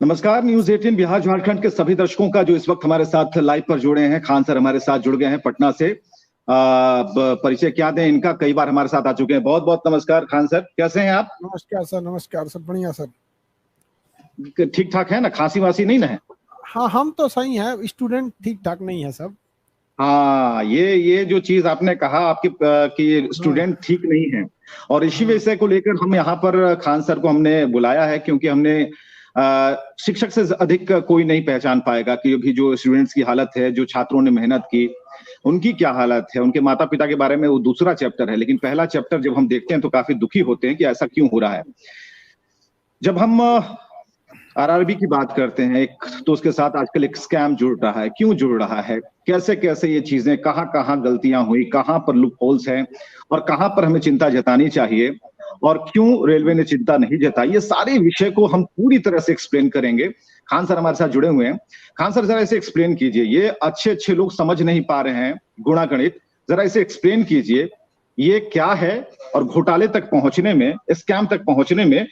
नमस्कार। न्यूज 18 बिहार झारखंड के सभी दर्शकों का जो इस वक्त हमारे साथ लाइव पर जुड़े हैं। खान सर हमारे साथ जुड़ गए हैं पटना से। परिचय क्या दें इनका, कई बार हमारे साथ आ चुके हैं। बहुत बहुत नमस्कार खान सर, कैसे हैं आप? नमस्कार सर। नमस्कार सर, बढ़िया सर। ठीक ठाक है ना? खांसी वासी नहीं ना है? हाँ, हम तो सही हैं, स्टूडेंट ठीक ठाक नहीं है सब। हाँ, ये जो चीज आपने कहा आपकी कि स्टूडेंट ठीक नहीं है, और इसी विषय को लेकर हम यहाँ पर खान सर को हमने बुलाया है, क्योंकि हमने शिक्षक से अधिक कोई नहीं पहचान पाएगा कि अभी जो स्टूडेंट्स की हालत है, जो छात्रों ने मेहनत की, उनकी क्या हालत है। उनके माता पिता के बारे में वो दूसरा चैप्टर है, लेकिन पहला चैप्टर जब हम देखते हैं तो काफी दुखी होते हैं कि ऐसा क्यों हो रहा है। जब हम आरआरबी की बात करते हैं एक, तो उसके साथ आजकल एक स्कैम जुड़ रहा है। क्यों जुड़ रहा है, कैसे कैसे ये चीजें, कहाँ कहाँ गलतियां हुई, कहाँ पर लूप होल्स हैं, और कहाँ पर हमें चिंता जतानी चाहिए, और क्यों रेलवे ने चिंता नहीं जताई, ये सारे विषय को हम पूरी तरह से एक्सप्लेन करेंगे। खान सर हमारे साथ जुड़े हुए हैं। खान सर, जरा इसे एक्सप्लेन कीजिए। ये अच्छे अच्छे लोग समझ नहीं पा रहे हैं गुणागणित, जरा इसे एक्सप्लेन कीजिए ये क्या है, और घोटाले तक पहुंचने में, स्कैम तक पहुंचने में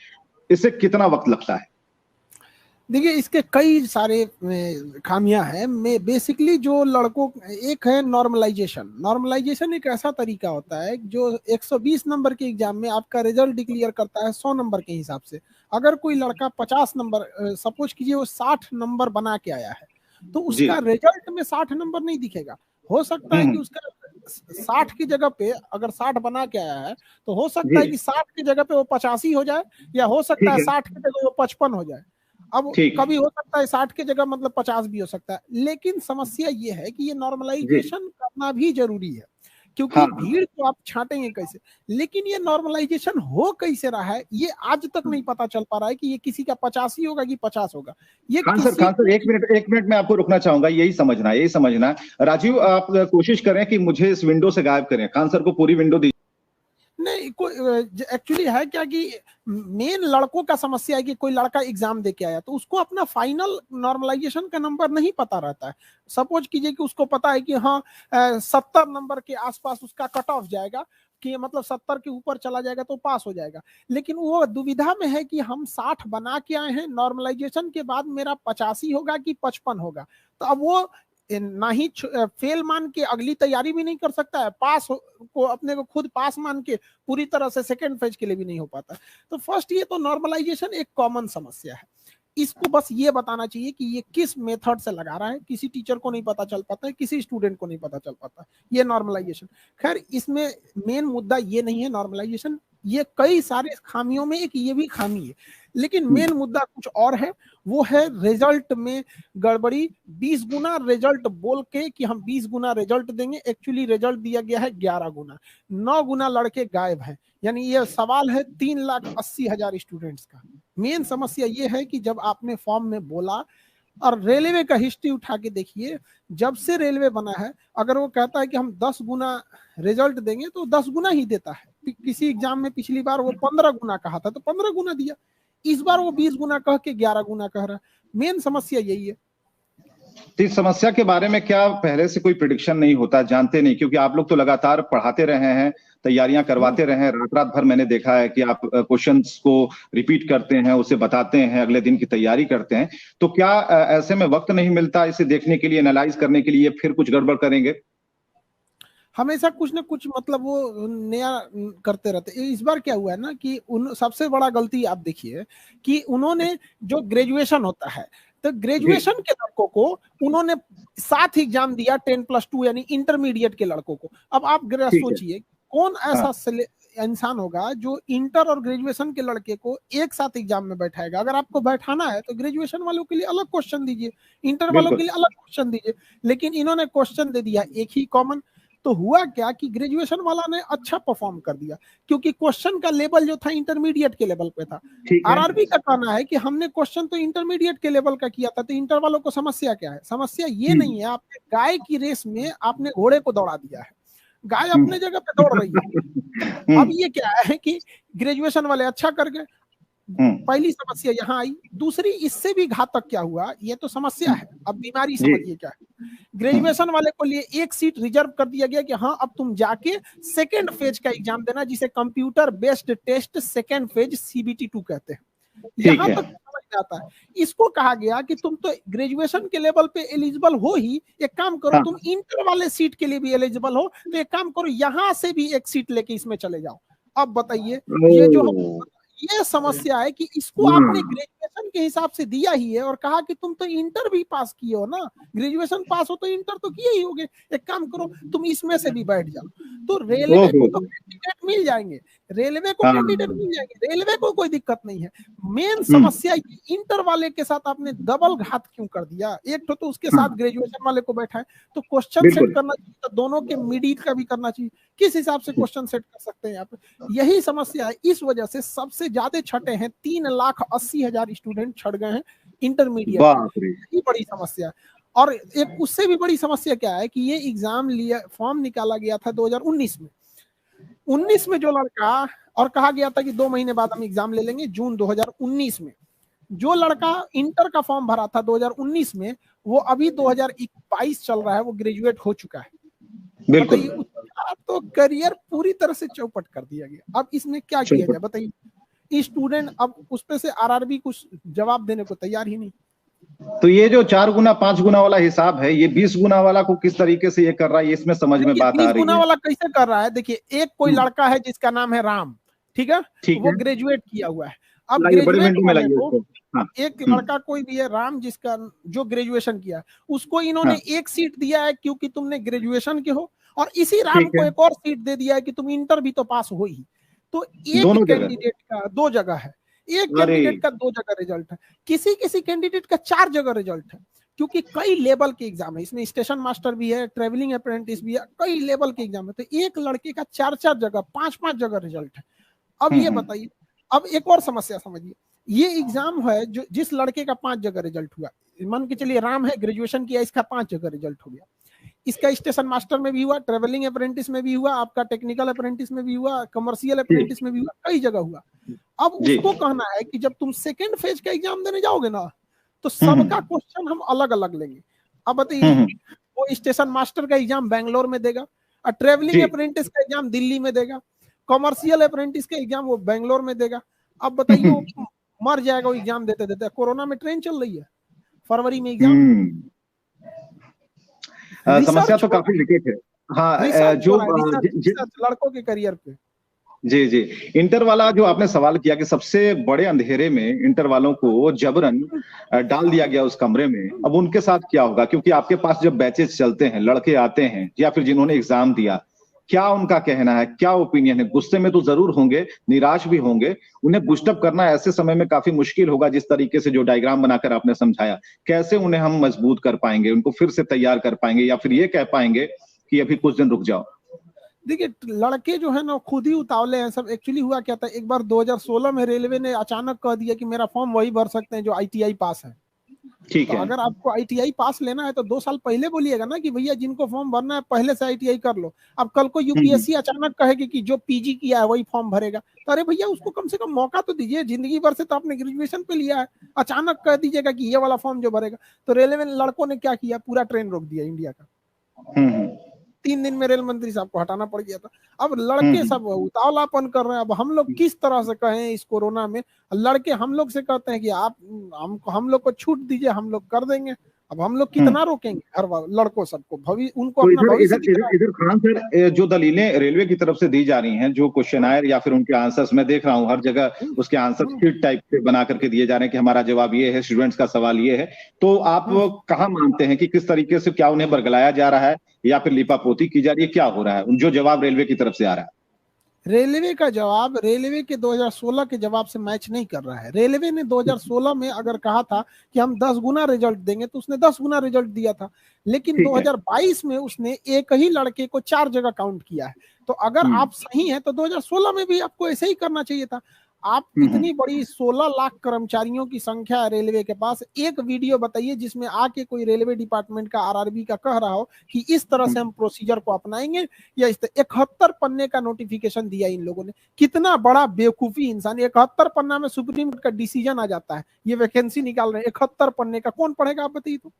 इसे कितना वक्त लगता है। देखिए, इसके कई सारे खामियां हैं। मैं बेसिकली जो लड़कों, एक है नॉर्मलाइजेशन। नॉर्मलाइजेशन एक ऐसा तरीका होता है जो 120 नंबर के एग्जाम में आपका रिजल्ट डिक्लेयर करता है 100 नंबर के हिसाब से। अगर कोई लड़का 50 नंबर, सपोज कीजिए वो 60 नंबर बना के आया है, तो उसका रिजल्ट में 60 नंबर नहीं दिखेगा। हो सकता है कि उसका 60 की जगह पे, अगर 60 बना के आया है तो हो सकता है कि 60 की जगह पे वो 85 हो जाए, या हो सकता है 60 की जगह वो 55 हो जाए। अब कभी हो सकता है 60 की जगह मतलब 50 भी हो सकता है। लेकिन समस्या ये है कि ये नॉर्मलाइजेशन करना भी जरूरी है, क्योंकि भीड़ को आप छांटेंगे कैसे। लेकिन ये नॉर्मलाइजेशन हो कैसे रहा है, ये आज तक नहीं पता चल पा रहा है कि ये किसी का 85 होगा कि 50 होगा। ये खान सर एक मिनट में आपको रुकना चाहूंगा। यही समझना है। राजीव, आप कोशिश करें कि मुझे इस विंडो से गायब करें। खान सर को पूरी विंडो दीजिए। नहीं, कोई एक्चुअली है क्या कि मेन लड़कों का समस्या है कि कोई लड़का एग्जाम दे के आया तो उसको अपना फाइनल नॉर्मलाइजेशन का नंबर नहीं पता रहता है। सपोज कीजिए कि उसको पता है कि हाँ 70 नंबर के आसपास उसका कट ऑफ जाएगा, कि मतलब 70 के ऊपर चला जाएगा तो पास हो जाएगा। लेकिन वो दुविधा में है कि हम 60 बना के आए हैं, नॉर्मलाइजेशन के बाद मेरा 85 होगा कि 55 होगा। तो अब वो ना ही फेल मान के अगली तैयारी भी नहीं कर सकता है, पास को अपने को खुद पास मान के पूरी तरह से सेकेंड फेज के लिए भी नहीं हो पाता। तो फर्स्ट ये तो नॉर्मलाइजेशन एक कॉमन समस्या है। इसको बस ये बताना चाहिए कि ये किस मेथड से लगा रहा है, किसी टीचर को नहीं पता चल पाता है, किसी स्टूडेंट को नहीं पता चल पाता है ये नॉर्मलाइजेशन। खैर, इसमें मेन मुद्दा ये नहीं है नॉर्मलाइजेशन, ये कई सारे खामियों में एक ये भी खामी है। लेकिन मेन मुद्दा कुछ और है, वो है रिजल्ट में गड़बड़ी। 20 गुना रिजल्ट बोल के कि हम 20 गुना रिजल्ट देंगे, एक्चुअली रिजल्ट दिया गया है 11 गुना। 9 गुना लड़के गायब हैं। यानी ये सवाल है 3,80,000 स्टूडेंट्स का। मेन समस्या ये है कि जब आपने फॉर्म में बोला, और रेलवे का हिस्ट्री उठा के देखिए, जब से रेलवे बना है, अगर वो कहता है कि हम 10 गुना रिजल्ट देंगे तो 10 गुना ही देता है। किसी एग्जाम में पिछली बार वो 15 गुना कहा था तो 15 गुना दिया। इस बार वो 20 गुना कह के 11 गुना कह रहा है। मेन समस्या यही है। इस समस्या के बारे में क्या पहले से कोई प्रिडिक्शन नहीं होता, जानते नहीं? क्योंकि आप लोग तो लगातार पढ़ाते रहे हैं, तैयारियां करवाते रहे हैं, रात रात भर मैंने देखा है कि आप क्वेश्चंस को रिपीट करते हैं, उसे बताते हैं, अगले दिन की तैयारी करते हैं। तो क्या ऐसे में वक्त नहीं मिलता इसे देखने के लिए, एनालाइज करने के लिए, फिर कुछ गड़बड़ करेंगे? हमेशा कुछ ना कुछ मतलब वो नया करते रहते। इस बार क्या हुआ है ना कि उन सबसे बड़ा गलती आप देखिए कि उन्होंने जो ग्रेजुएशन होता है, तो ग्रेजुएशन के लड़कों को उन्होंने साथ एग्जाम दिया 10+2 यानी इंटरमीडिएट के लड़कों को। अब आप सोचिए कौन ऐसा इंसान होगा जो इंटर और ग्रेजुएशन के लड़के को एक साथ एग्जाम में बैठाएगा। अगर आपको बैठाना है तो ग्रेजुएशन वालों के लिए अलग क्वेश्चन दीजिए, इंटर वालों के लिए अलग क्वेश्चन दीजिए। लेकिन इन्होंने क्वेश्चन दे दिया एक ही कॉमन। तो हुआ क्या कि ग्रेजुएशन वाला ने अच्छा परफॉर्म कर दिया, क्योंकि क्वेश्चन का लेवल जो था इंटरमीडिएट के लेवल पे था। आरआरबी का कहना है कि हमने क्वेश्चन तो इंटरमीडिएट के लेवल का किया था, तो इंटर वालों को समस्या क्या है? समस्या ये नहीं है, आपने गाय की रेस में आपने घोड़े को दौड़ा दिया है, गाय अपने जगह पे दौड़ रही है। अब ये क्या है कि ग्रेजुएशन वाले अच्छा कर गए, पहली समस्या यहाँ आई। दूसरी, इससे भी घातक क्या हुआ, ये तो समस्या है, अब बीमारी समझिए क्या है। ग्रेजुएशन वाले को लिए एक सीट रिजर्व कर दिया गया कि हाँ अब तुम जाके सेकेंड फेज का एग्जाम देना, जिसे computer based test second phase CBT 2 कहते हैं। यहाँ तक समझ में आता है। इसको कहा गया कि तुम तो ग्रेजुएशन के लेवल पे एलिजिबल हो ही, एक काम करो तुम इंटर वाले सीट के लिए भी एलिजिबल हो, तो एक काम करो यहां से भी एक सीट लेके इसमें चले जाओ। अब बताइए ये जो ये समस्या है कि इसको आपने ग्रेजुएशन के हिसाब से दिया ही है और कहा कि तुम तो इंटर भी पास किए हो ना, ग्रेजुएशन पास हो तो इंटर तो किए ही होगे, एक काम करो तुम इसमें से भी बैठ जाओ। तो रेलवे को तो कैंडिडेट मिल जाएंगे, रेलवे को कैंडिडेट मिल जाएंगे, रेलवे को कोई दिक्कत नहीं है। मेन समस्या इंटर वाले के साथ आपने डबल घात क्यों कर दिया? एक तो उसके साथ ग्रेजुएशन वाले को बैठा है, तो क्वेश्चन सेट करना चाहिए, तो दोनों के मिडिल का भी करना चाहिए, किस हिसाब से क्वेश्चन सेट कर सकते हैं यहाँ पे? यही समस्या है। इस वजह से सबसे ज्यादा छटे हैं, 3,80,000 स्टूडेंट छट गए हैं इंटरमीडिएट। ये बड़ी समस्या है। और एक उससे भी बड़ी समस्या क्या है कि ये एग्जाम लिया, फॉर्म निकाला गया था 2019 में, 19 में जो लड़का, और कहा गया था कि 2 महीने बाद हम एग्जाम ले लेंगे, जून 2019 में जो लड़का इंटर का फॉर्म भरा था 2019 में, वो अभी 2022 चल रहा है, वो ग्रेजुएट हो चुका है। बताइए, उसका तो करियर पूरी तरह से चौपट कर दिया गया। अब इसमें क्या किया जाए बताइए? स्टूडेंट अब उस पे से आरआरबी कुछ जवाब देने को तैयार ही नहीं। तो ये जो 4 गुना 5 गुना वाला हिसाब है, ये 20 गुना वाला को किस तरीके से ये कर रहा है, ये इसमें समझ में बात आ रही है। 20 गुना वाला कैसे कर रहा है? देखिए, एक कोई लड़का है जिसका नाम है राम, ठीक है, वो ग्रेजुएट किया हुआ है। अब ग्रेजुएट वाले को एक लड़का कोई भी है राम, जिसका जो ग्रेजुएशन किया, उसको इन्होंने एक सीट दिया है क्योंकि तुमने ग्रेजुएशन के हो, और इसी राम को एक और सीट दे दिया है कि तुम इंटर भी तो पास हो ही। तो एक कैंडिडेट का 2 जगह है, एक कैंडिडेट का 2 जगह रिजल्ट है, किसी किसी कैंडिडेट का 4 जगह रिजल्ट है, क्योंकि कई लेवल के एग्जाम है इसमें, स्टेशन मास्टर भी है, ट्रेवलिंग अप्रेंटिस भी है, कई लेवल के एग्जाम है। तो एक लड़के का 4-4 जगह, 5-5 जगह रिजल्ट है। अब ये बताइए, अब एक और समस्या समझिए, ये एग्जाम है जो जिस लड़के का 5 जगह रिजल्ट हुआ, मान के चलिए राम है, ग्रेजुएशन किया, इसका 5 जगह रिजल्ट हो गया, इसका स्टेशन मास्टर में भी हुआ, ट्रेवलिंग अप्रेंटिस में भी हुआ, आपका टेक्निकल अप्रेंटिस में भी हुआ, कमर्शियल अप्रेंटिस में भी हुआ, कई जगह हुआ। अब उसको कहना है कि जब तुम सेकेंड फेज का एग्जाम देने जाओगे ना, तो सबका क्वेश्चन हम अलग अलग लेंगे। अब बताइए, वो स्टेशन मास्टर का एग्जाम बैंगलोर में देगा, और ट्रेवलिंग अप्रेंटिस का एग्जाम दिल्ली में देगा, कमर्शियल अप्रेंटिस का एग्जाम वो बैंगलोर में देगा। अब बताइए, वो मर जाएगा वो एग्जाम देते देते। कोरोना में ट्रेन चल रही है, फरवरी में एग्जाम। समस्या तो काफी विकेट है। हाँ, जो लड़कों के करियर पे। जी जी, इंटर वाला जो आपने सवाल किया कि सबसे बड़े अंधेरे में इंटर वालों को जबरन डाल दिया गया उस कमरे में, अब उनके साथ क्या होगा? क्योंकि आपके पास जब बैचेस चलते हैं, लड़के आते हैं या फिर जिन्होंने एग्जाम दिया, क्या उनका कहना है, क्या ओपिनियन है? गुस्से में तो जरूर होंगे, निराश भी होंगे, उन्हें बूस्टअप करना ऐसे समय में काफी मुश्किल होगा। जिस तरीके से जो डायग्राम बनाकर आपने समझाया, कैसे उन्हें हम मजबूत कर पाएंगे, उनको फिर से तैयार कर पाएंगे, या फिर ये कह पाएंगे कि अभी कुछ दिन रुक जाओ? देखिए, लड़के जो है ना खुद ही उतावले हैं सब। एक्चुअली हुआ क्या था, एक बार 2016 में रेलवे ने अचानक कह दिया कि मेरा फॉर्म वही भर सकते हैं जो ITI पास है। ठीक है, अगर आपको ITI पास लेना है तो 2 साल पहले बोलिएगा ना कि भैया जिनको फॉर्म भरना है पहले से ITI कर लो। अब कल को UPSC अचानक कहेगी कि जो PG किया है वही फॉर्म भरेगा, तो अरे भैया उसको कम से कम मौका तो दीजिए, जिंदगी भर से तो आपने ग्रेजुएशन पे लिया है, अचानक कह दीजिएगा कि ये वाला फॉर्म जो भरेगा। तो रेलवे लड़कों ने क्या किया, पूरा ट्रेन रोक दिया इंडिया का। 3 दिन में रेल मंत्री साहब को हटाना पड़ गया था। अब लड़के सब उतावलापन कर रहे हैं। अब हम लोग किस तरह से कहें इस कोरोना में? लड़के हम लोग से कहते हैं कि आप हम लोग को छूट दीजिए, हम लोग कर देंगे। अब हम लोग कितना रोकेंगे हर लड़कों सबको, उनको तो अपना भविष्य इधर खान सर, जो दलीलें रेलवे की तरफ से दी जा रही हैं, जो क्वेश्चनायर या फिर उनके आंसर्स मैं देख रहा हूं हर जगह, उसके आंसर शीट टाइप से बना करके दिए जा रहे हैं कि हमारा जवाब ये है, स्टूडेंट्स का सवाल ये है। तो आप कहाँ मानते हैं कि किस तरीके से, क्या उन्हें बरगलाया जा रहा है या फिर लिपापोती की जा रही है, क्या हो रहा है? जो जवाब रेलवे की तरफ से आ रहा है, रेलवे का जवाब रेलवे के 2016 के जवाब से मैच नहीं कर रहा है। रेलवे ने 2016 में अगर कहा था कि हम 10 गुना रिजल्ट देंगे तो उसने 10 गुना रिजल्ट दिया था, लेकिन 2022 में उसने एक ही लड़के को 4 जगह काउंट किया है। तो अगर आप सही हैं तो 2016 में भी आपको ऐसे ही करना चाहिए था। आप इतनी बड़ी 16 लाख कर्मचारियों की संख्या है रेलवे के पास, एक वीडियो बताइए जिसमें आके कोई रेलवे डिपार्टमेंट का RRB का कह रहा हो कि इस तरह से हम प्रोसीजर को अपनाएंगे, या इस 71 पन्ने का नोटिफिकेशन दिया इन लोगों ने। कितना बड़ा बेवकूफी इंसान, 71 पन्ना में सुप्रीम कोर्ट का डिसीजन आ जाता है, ये वैकेंसी निकाल रहे हैं 71 पन्ने का, कौन पढ़ेगा आप बताइए? तो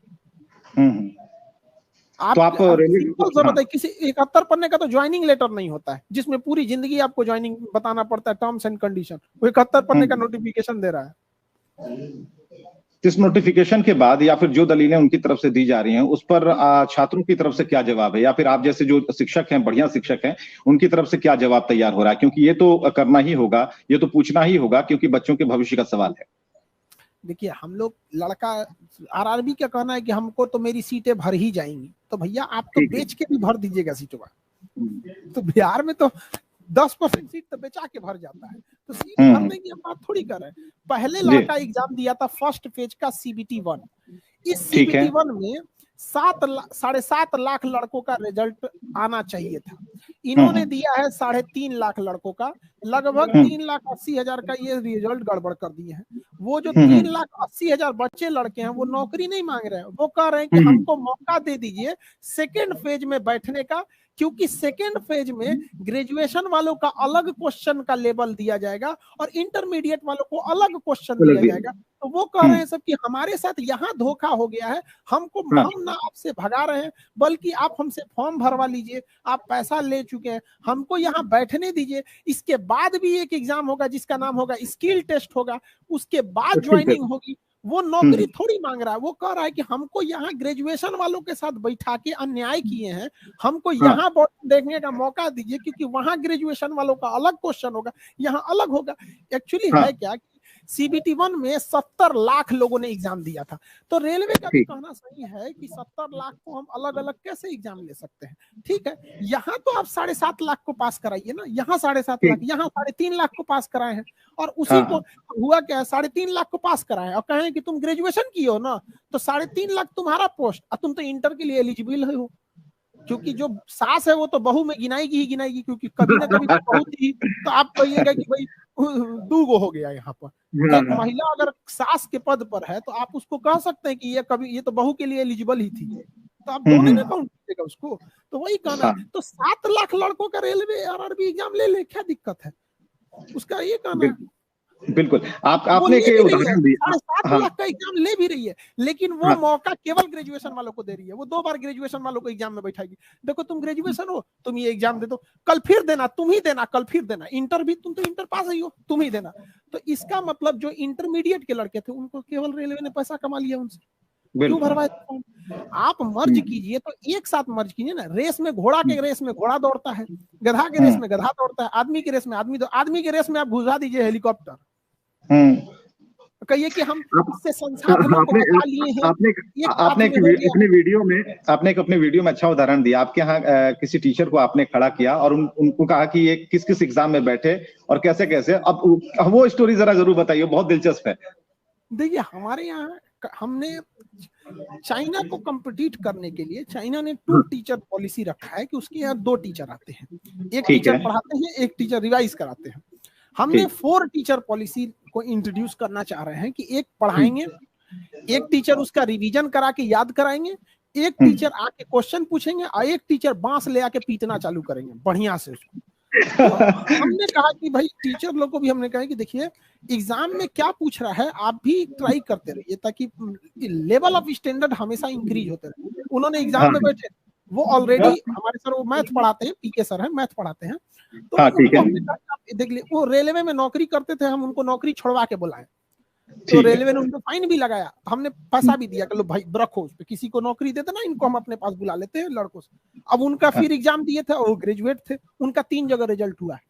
आप सिंपल सा बताइए, किसी 71 पन्ने का तो ज्वाइनिंग लेटर नहीं होता है जिसमें पूरी जिंदगी आपको ज्वाइनिंग बताना पड़ता है, टर्म्स एंड कंडीशन, वो 71 पन्ने का नोटिफिकेशन दे रहा है। इस नोटिफिकेशन के बाद या फिर जो दलीलें उनकी तरफ से दी जा रही हैं उस पर छात्रों की तरफ से क्या जवाब है, या फिर आप जैसे जो शिक्षक हैं, बढ़िया शिक्षक हैं, उनकी तरफ से क्या जवाब तैयार हो रहा है? क्योंकि ये तो करना ही होगा, ये तो पूछना ही होगा, क्योंकि बच्चों के भविष्य का सवाल है। देखिए, हम लोग लड़का आरआरबी का कहना है कि हमको तो मेरी सीटें भर ही जाएंगी, तो भैया आप तो बेच के भी भर दीजिएगा सीटों का। तो बिहार में तो 10% सीट तो बेचा के भर जाता है, तो सीट भरने की हम बात थोड़ी कर रहे हैं। पहले लड़का एग्जाम दिया था फर्स्ट फेज का CBT 1। इस CBT 1 में 7.5 लाख लड़कों का रिजल्ट आना चाहिए था। इन्होंने दिया है 3.5 लाख लड़कों का, लगभग 3,80,000 का ये रिजल्ट गड़बड़ कर दिए हैं। वो जो 3,80,000 बच्चे लड़के हैं वो नौकरी नहीं मांग रहे हैं, वो कह रहे हैं कि हमको मौका दे दीजिए सेकेंड फेज में बैठने का, क्योंकि सेकेंड फेज में ग्रेजुएशन वालों का अलग क्वेश्चन का लेवल दिया जाएगा और इंटरमीडिएट वालों को अलग क्वेश्चन दिया जाएगा। तो वो कह रहे हैं सब कि हमारे साथ यहाँ धोखा हो गया है, हम ना आपसे भगा रहे हैं, बल्कि आप हमसे फॉर्म भरवा लीजिए, आप पैसा ले चुके हैं, हमको यहाँ बैठने दीजिए। इसके बाद भी एक एग्जाम होगा जिसका नाम होगा स्किल टेस्ट होगा, उसके बाद ज्वाइनिंग होगी। वो नौकरी थोड़ी मांग रहा है, वो कह रहा है कि हमको यहाँ ग्रेजुएशन वालों के साथ बैठा के अन्याय किए हैं, हमको यहाँ देखने का मौका दीजिए, क्योंकि वहां ग्रेजुएशन वालों का अलग क्वेश्चन होगा, यहाँ अलग होगा। एक्चुअली है क्या, CBT 1 में 70 लाख लोगों ने एग्जाम दिया था। तो रेलवे का भी कहना सही है कि 70 लाख को हम अलग अलग कैसे एग्जाम ले सकते हैं। ठीक है, यहाँ तो आप 7.5 लाख को पास कराइए ना, यहाँ 7.5 लाख, यहाँ 3.5 लाख को पास कराए हैं, और उसी को हुआ क्या है, 3.5 लाख को पास कराए और कहें कि तुम ग्रेजुएशन किए हो ना, तो 3.5 लाख तुम्हारा पोस्ट, और तुम तो इंटर के लिए एलिजिबल हो, क्योंकि जो सास है वो तो बहू में गिनाएगी ही गिनाएगी, क्योंकि कभी ना कभी तो बहू थी। तो आप कहिएगा कि भाई 2 गो हो गया यहाँ पर। एक महिला अगर सास के पद पर है तो आप उसको कह सकते हैं कि ये तो बहू के लिए एलिजिबल ही थी, तो आप दोनों में काउंट कीजिएगा उसको। तो वही कहना है, तो 7 लाख लड़कों का रेलवे आरआरबी एग्जाम ले, क्या दिक्कत है उसका, ये कहना है। बिल्कुल, आपने के उदाहरण दिया, 7 लाख का एग्जाम ले भी रही है, लेकिन वो मौका केवल ग्रेजुएशन वालों को दे रही है। वो 2 बार ग्रेजुएशन वालों को एग्जाम में बैठाएगी, देखो तुम ग्रेजुएशन हो, तुम ये एग्जाम दे दो, कल फिर देना, तुम ही देना, कल फिर देना, इंटर भी तुम तो इंटर पास ही हो, तुम ही देना। तो इसका मतलब जो इंटरमीडिएट के लड़के थे उनको केवल रेलवे ने पैसा कमा लिया उनसे, क्यों भरवाए? आप मर्ज कीजिए तो एक साथ मर्ज कीजिए ना। रेस में घोड़ा के रेस में घोड़ा दौड़ता है, गधा के रेस में गधा दौड़ता है, आदमी के रेस में आदमी के रेस में आप घुसा दीजिए हेलीकॉप्टर, कहिए कि हम इससे संसाधनों को बचा लिए हैं। आपने अपने वीडियो में अच्छा उदाहरण दिया। आपके यहाँ किसी टीचर को आपने खड़ा किया और उनको कहा कि ये किस किस एग्जाम में बैठे और कैसे कैसे, अब वो स्टोरी जरा जरूर बताइए, बहुत दिलचस्प है। देखिए, हमारे यहाँ हमने चाइना को कम्पिटिट करने के लिए चाइना ने 2 टीचर पॉलिसी रखा है कि उसके यहाँ 2 टीचर आते हैं, एक टीचर पढ़ाते हैं, एक टीचर रिवाइज कराते हैं। हमने 4 टीचर पॉलिसी को इंट्रोड्यूस करना चाह रहे हैं कि एक पढ़ाएंगे, एक टीचर उसका रिवीजन करा के याद कराएंगे, एक टीचर आके क्वेश्चन पूछेंगे और एक टीचर बांस ले आके पीटना चालू करेंगे बढ़िया से उसको। तो हमने कहा कि भाई टीचर लोग को भी हमने कहा कि देखिए एग्जाम में क्या पूछ रहा है आप भी ट्राई करते रहिए, ताकि लेवल ऑफ स्टैंडर्ड हमेशा इंक्रीज होते रहे। उन्होंने एग्जाम में बैठे, वो ऑलरेडी हमारे सर वो मैथ पढ़ाते हैं, पीके सर हैं, मैथ पढ़ाते हैं, तो हमने कहा देख लिए वो रेलवे में नौकरी करते थे, हम उनको नौकरी छोड़वा के बुलाए, तो रेलवे ने उनको फाइन भी लगाया, हमने पैसा भी दिया कि लो भाई रखो उस पे, किसी को नौकरी देते ना, इनको हम अपने पास बुला लेते हैं लड़कों से। अब उनका फिर एग्जाम दिए थे, वो ग्रेजुएट थे, उनका 3 जगह रिजल्ट हुआ है।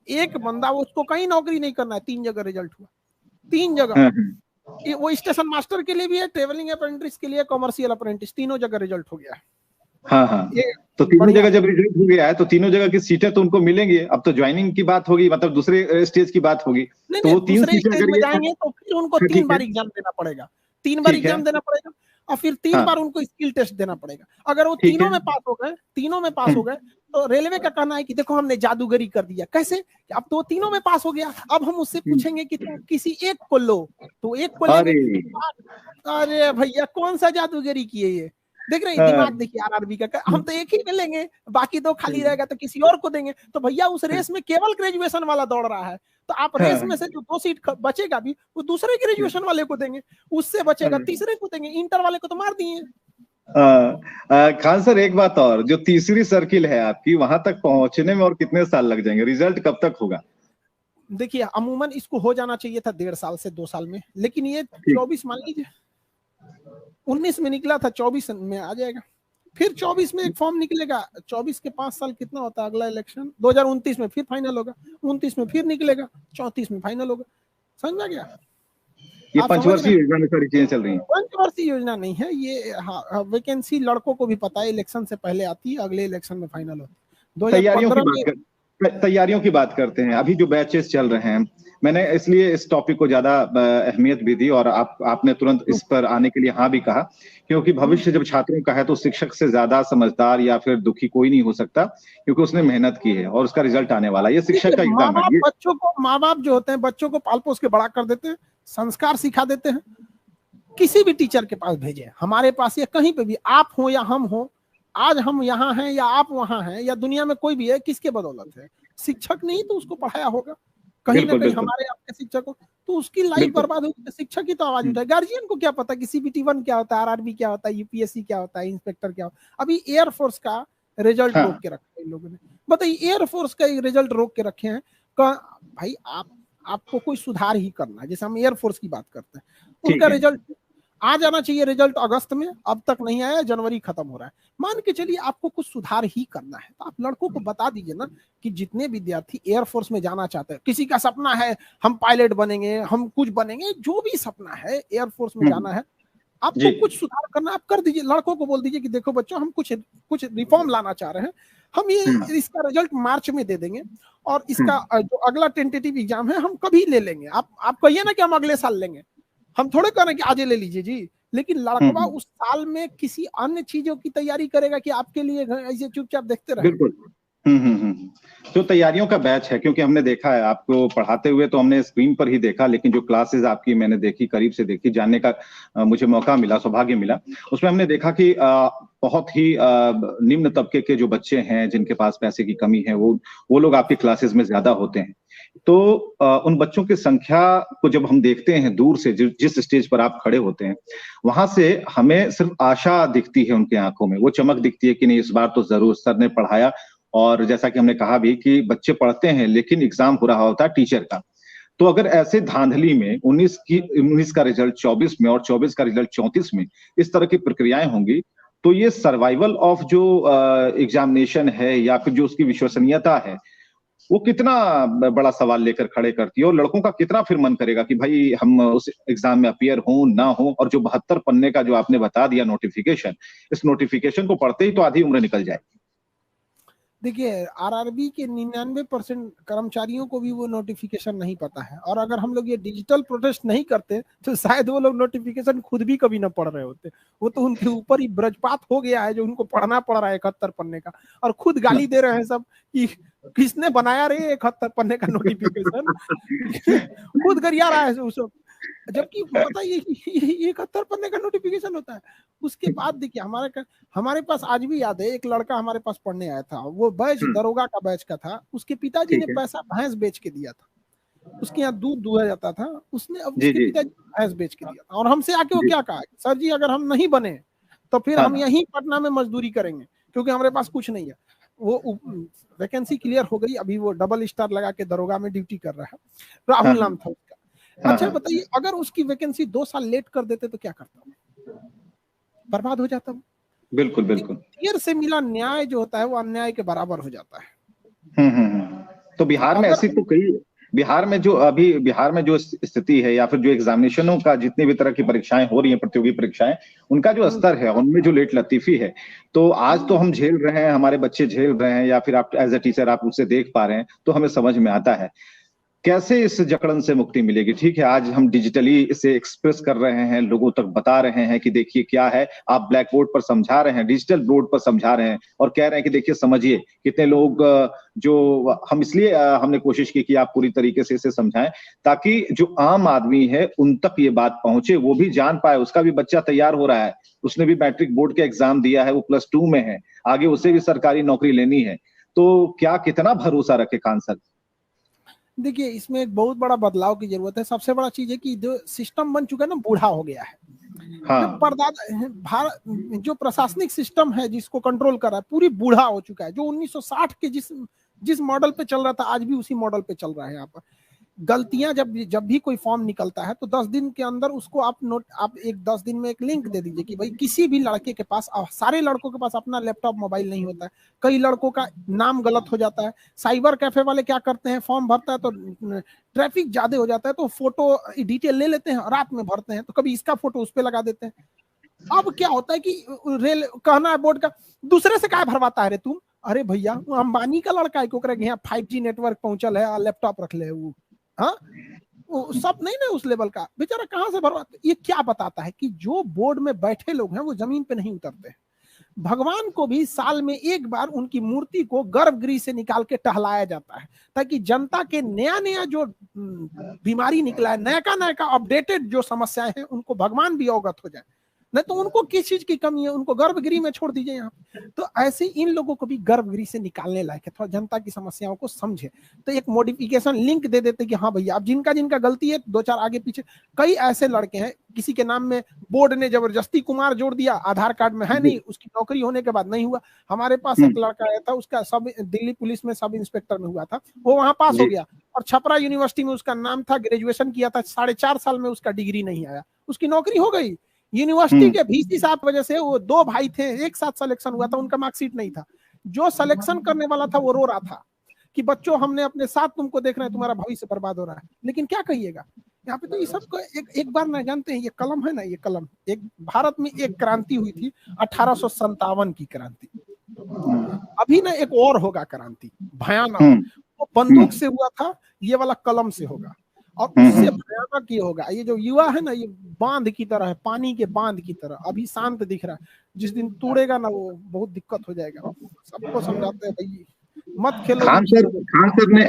एक बंदा उसको कहीं नौकरी नहीं करना है, 3 जगह रिजल्ट हुआ, 3 जगह। वो स्टेशन मास्टर के लिए भी है, ट्रेवलिंग अप्रेंटिस के लिए, कॉमर्शियल अप्रेंटिस, तीनों जगह रिजल्ट हो गया है। तो तीनों जगह जब रिजल्ट हो गया है तो तीनों जगह की सीटें तो उनको मिलेंगी। अब तो ज्वाइनिंग की बात होगी, मतलब दूसरे स्टेज की बात होगी। तो वो 3 स्टेज में जाएंगे तो फिर उनको 3 बार एग्जाम देना पड़ेगा, 3 बार एग्जाम देना पड़ेगा, और फिर 3 बार उनको स्किल टेस्ट देना पड़ेगा। अगर वो तीनों में पास हो गए, तो रेलवे का कहना है कि देखो हमने जादूगरी कर दिया। कैसे? अब तो तीनों में पास हो गया, अब हम उससे पूछेंगे कि तुम किसी एक को लो, तो एक को लेंगे। अरे भैया कौन सा जादूगरी किए ये, देख रहे हैं दिमाग, देखिए आरआरबी का, हम तो एक ही में लेंगे, बाकी 2 खाली रहेगा तो किसी और को देंगे। तो भैया उस रेस में केवल ग्रेजुएशन वाला दौड़ रहा है, तो आप रेस में से जो 2 सीट बचेगा भी वो दूसरे ग्रेजुएशन वाले को देंगे, उससे बचेगा तीसरे को देंगे, इंटर वाले को तो मार दिए। खान सर एक बात और, जो तीसरी सर्किल है आपकी, वहां तक पहुंचने में और कितने साल लग जाएंगे? रिजल्ट कब तक होगा? देखिए अमूमन इसको हो जाना चाहिए था 1.5 साल से 2 साल में, लेकिन ये 24 मान लीजिए 19 में निकला था, 24 में आ जाएगा। फिर 24 में एक फॉर्म निकलेगा, 24 के 5 साल कितना होता है अगला इलेक्शन, 2029 में फिर फाइनल होगा, 29 में फिर निकलेगा, 34 में फाइनल होगा। समझ में गया? ये पंचवर्षीय योजना में सारी चीजें चल रही हैं। पंचवर्षीय योजना नहीं है ये। वैकेंसी लड़कों को भी पता है, इलेक्शन से पहले आती है, अगले इलेक्शन में फाइनल होती है। तैयारियों की बात करते हैं। अभी जो बैचेस चल रहे हैं, मैंने इसलिए इस टॉपिक को ज्यादा अहमियत भी दी और आपने तुरंत इस पर आने के लिए हाँ भी कहा, क्योंकि भविष्य जब छात्रों का है तो शिक्षक से ज्यादा समझदार या फिर दुखी कोई नहीं हो सकता, क्योंकि उसने मेहनत की है और उसका रिजल्ट आने वाला है। ये शिक्षक का एग्जाम है। बच्चों को, माँ बाप जो होते हैं बच्चों को पाल पोस के बड़ा कर देते हैं, संस्कार सिखा देते हैं। किसी भी टीचर के पास भेजे, हमारे पास या कहीं पे भी, आप हो या हम हो, आज हम यहाँ हैं या आप वहां हैं या दुनिया में कोई भी है, किसके बदौलत है? शिक्षक नहीं तो उसको पढ़ाया होगा कहीं ना कहीं, हमारे आपके शिक्षक हो, तो उसकी लाइफ बर्बाद होगी। शिक्षक की तो आवाज उठाए। गार्जियन को क्या पता कि CBT 1 क्या होता है, RRB क्या होता है, UPSC क्या होता है, इंस्पेक्टर क्या होता है। अभी एयरफोर्स का रिजल्ट रोक के रखा है इन लोगों ने। बताइए, एयरफोर्स का रिजल्ट रोक के रखे हैं। भाई आपको कोई सुधार ही करना है, जैसे हम एयरफोर्स की बात करते हैं, उनका रिजल्ट आ जाना चाहिए, रिजल्ट अगस्त में, अब तक नहीं आया, जनवरी खत्म हो रहा है। मान के चलिए आपको कुछ सुधार ही करना है, तो आप लड़कों को बता दीजिए ना कि जितने विद्यार्थी एयरफोर्स में जाना चाहते हैं, किसी का सपना है हम पायलट बनेंगे, हम कुछ बनेंगे, जो भी सपना है एयरफोर्स में जाना है, आपको कुछ सुधार करना, आप कर दीजिए। लड़कों को बोल दीजिए कि देखो बच्चों, हम कुछ रिफॉर्म लाना चाह रहे हैं, हम ये इसका रिजल्ट मार्च में दे देंगे और इसका जो अगला टेंटेटिव एग्जाम है हम कभी ले लेंगे। आप कहिए ना कि हम अगले साल लेंगे, हम थोड़े कह रहे हैं कि आज ले लीजिए जी। लेकिन लड़का उस साल में किसी अन्य चीजों की तैयारी करेगा कि आपके लिए ऐसे चुपचाप देखते रहे। बिल्कुल। जो तैयारियों का बैच है, क्योंकि हमने देखा है आपको पढ़ाते हुए, तो हमने स्क्रीन पर ही देखा, लेकिन जो क्लासेस आपकी मैंने देखी, करीब से देखी, जानने का मुझे मौका मिला, सौभाग्य मिला, उसमें हमने देखा कि बहुत ही निम्न तबके के जो बच्चे हैं, जिनके पास पैसे की कमी है, वो लोग आपकी क्लासेस में ज्यादा होते हैं। तो उन बच्चों की संख्या को जब हम देखते हैं दूर से, जिस स्टेज पर आप खड़े होते हैं, वहां से हमें सिर्फ आशा दिखती है उनकी आंखों में, वो चमक दिखती है कि नहीं, इस बार तो जरूर सर ने पढ़ाया। और जैसा कि हमने कहा भी कि बच्चे पढ़ते हैं लेकिन एग्जाम हो रहा होता है टीचर का। तो अगर ऐसे धांधली में 19 का रिजल्ट 24 में और 24 का रिजल्ट 34 में इस तरह की प्रक्रियाएं होंगी, तो ये सर्वाइवल ऑफ जो एग्जामिनेशन है या फिर जो उसकी विश्वसनीयता है, वो कितना बड़ा सवाल लेकर खड़े करती है। और लड़कों का कितना फिर मन करेगा कि भाई हम उस एग्जाम में अपीयर हो ना हो। और जो 72 पन्ने का जो आपने बता दिया नोटिफिकेशन, इस नोटिफिकेशन को पढ़ते ही तो आधी उम्र निकल जाएगी। देखिए, RRB के 99% कर्मचारियों को भी वो नोटिफिकेशन नहीं पता है, और अगर हम लोग ये डिजिटल प्रोटेस्ट नहीं करते तो शायद वो लोग नोटिफिकेशन खुद भी कभी ना पढ़ रहे होते। वो तो उनके ऊपर ही ब्रजपात हो गया है जो उनको पढ़ना पड़ रहा है 71 पन्ने का, और खुद गाली दे रहे हैं सब कि किसने बनाया रे 71 पन्ने का नोटिफिकेशन। खुद गरिया रहा है उस, जबकि पता ये 71 पन्ने का नोटिफिकेशन होता है। उसके बाद देखिए, हमारे पास आज भी याद है, एक लड़का हमारे पास पढ़ने आया था, वो बैच दरोगा का बैच का था। उसके पिताजी ने पैसा भैंस बेच के दिया था, उसके यहाँ दूध दुहा जाता था, उसने अब उसके पिताजी भैंस बेच के दिया था। और हमसे आके वो क्या कहा, सर जी अगर हम नहीं बने तो फिर हम यहीं पटना में मजदूरी करेंगे, क्योंकि हमारे पास कुछ नहीं है। वो वैकेंसी क्लियर हो गई, अभी वो डबल स्टार लगा के दरोगा में ड्यूटी कर रहा है। राहुल नाम था उसका। अच्छा बताइए, अगर उसकी वैकेंसी 2 साल लेट कर देते तो क्या करता? बर्बाद हो जाता। बिल्कुल बिल्कुल। देर से मिला न्याय जो होता है वो अन्याय के बराबर हो जाता है। तो बिहार में ऐसी तो कई, बिहार में जो स्थिति है या फिर जो एग्जामिनेशनों का जितनी भी तरह की परीक्षाएं हो रही हैं, प्रतियोगी परीक्षाएं, उनका जो स्तर है, उनमें जो लेट लतीफी है, तो आज तो हम झेल रहे हैं, हमारे बच्चे झेल रहे हैं, या फिर आप एज ए टीचर आप उससे देख पा रहे हैं, तो हमें समझ में आता है कैसे इस जकड़न से मुक्ति मिलेगी। ठीक है, आज हम डिजिटली इसे एक्सप्रेस कर रहे हैं, लोगों तक बता रहे हैं कि देखिए क्या है, आप ब्लैक बोर्ड पर समझा रहे हैं, डिजिटल बोर्ड पर समझा रहे हैं, और कह रहे हैं कि देखिए समझिए। कितने लोग जो हम इसलिए हमने कोशिश की कि आप पूरी तरीके से इसे समझाएं, ताकि जो आम आदमी है उन तक ये बात पहुंचे, वो भी जान पाए। उसका भी बच्चा तैयार हो रहा है, उसने भी मैट्रिक बोर्ड के एग्जाम दिया है, वो +2 में है, आगे उसे भी सरकारी नौकरी लेनी है, तो क्या कितना भरोसा रखे खान सर। देखिए, इसमें एक बहुत बड़ा बदलाव की जरूरत है। सबसे बड़ा चीज है कि जो सिस्टम बन चुका है ना, बूढ़ा हो गया है। भारत जो प्रशासनिक सिस्टम है जिसको कंट्रोल कर रहा है, पूरी बूढ़ा हो चुका है। जो 1960 के जिस मॉडल पे चल रहा था, आज भी उसी मॉडल पे चल रहा है। यहाँ पर गलतियां जब भी कोई फॉर्म निकलता है तो 10 दिन के अंदर उसको आप एक 10 दिन में एक लिंक दे दीजिए कि भाई किसी भी लड़के के पास, सारे लड़कों के पास अपना लैपटॉप मोबाइल नहीं होता है, कई लड़कों का नाम गलत हो जाता है। साइबर कैफे वाले क्या करते हैं, फॉर्म भरता है तो ट्रैफिक ज्यादा हो जाता है तो फोटो डिटेल ले लेते हैं, रात में भरते हैं तो कभी इसका फोटो उस पर लगा देते हैं। अब क्या होता है कि रेल कहना है बोर्ड का, दूसरे से क्या भरवाता है रे तुम, अरे भैया वो अंबानी का लड़का है, क्यों यहाँ 5G नेटवर्क पहुंचल है, लैपटॉप रख ले वो, हाँ वो सब नहीं ना उस लेवल का, बेचारा कहां से भरवाता। ये क्या बताता है कि जो बोर्ड में बैठे लोग हैं वो जमीन पे नहीं उतरते हैं। भगवान को भी साल में एक बार उनकी मूर्ति को गर्भगृह से निकाल के टहलाया जाता है, ताकि जनता के नया नया जो बीमारी निकला है, नया का अपडेटेड जो समस्याएं हैं उनको भगवान भी अवगत हो जाए। नहीं तो उनको किस चीज की कमी है, उनको गर्भगृह में छोड़ दीजिए यहाँ। तो ऐसे इन लोगों को भी गर्भगृह से निकालने लायक है, थोड़ा जनता की समस्याओं को समझे। तो एक मॉडिफिकेशन लिंक दे देते कि हाँ भैया अब जिनका जिनका गलती है 2-4 आगे पीछे, कई ऐसे लड़के हैं किसी के नाम में बोर्ड ने जबरदस्ती कुमार जोड़ दिया, आधार कार्ड में है नहीं, उसकी नौकरी होने के बाद नहीं हुआ। हमारे पास एक लड़का आया था, उसका सब दिल्ली पुलिस में सब इंस्पेक्टर में हुआ था, वो वहां पास हो गया और छपरा यूनिवर्सिटी में उसका नाम था, ग्रेजुएशन किया था, 4.5 साल में उसका डिग्री नहीं आया, उसकी नौकरी हो गई। यूनिवर्सिटी के VC साहब वजह से, वो 2 भाई थे, एक साथ सिलेक्शन हुआ था, उनका मार्कशीट नहीं था, जो सिलेक्शन करने वाला था वो रो रहा था कि बच्चों हमने अपने साथ तुमको देख रहे हैं, तुम्हारा भविष्य बर्बाद हो रहा है। लेकिन क्या कहिएगा यहाँ पे, तो ये सब को एक बार ना जानते हैं, ये कलम है ना, ये कलम एक भारत में एक क्रांति हुई थी 1857 की क्रांति, अभी ना एक और होगा क्रांति भयानक, वो बंदूक से हुआ था, ये वाला कलम से होगा और उससे भयानक ये होगा। ये जो युवा है ना, ये बांध की तरह है, पानी के बांध की तरह, अभी शांत दिख रहा है, जिस दिन तोड़ेगा ना वो बहुत दिक्कत हो जाएगा। सबको समझाते हैं भाई मत खेलो।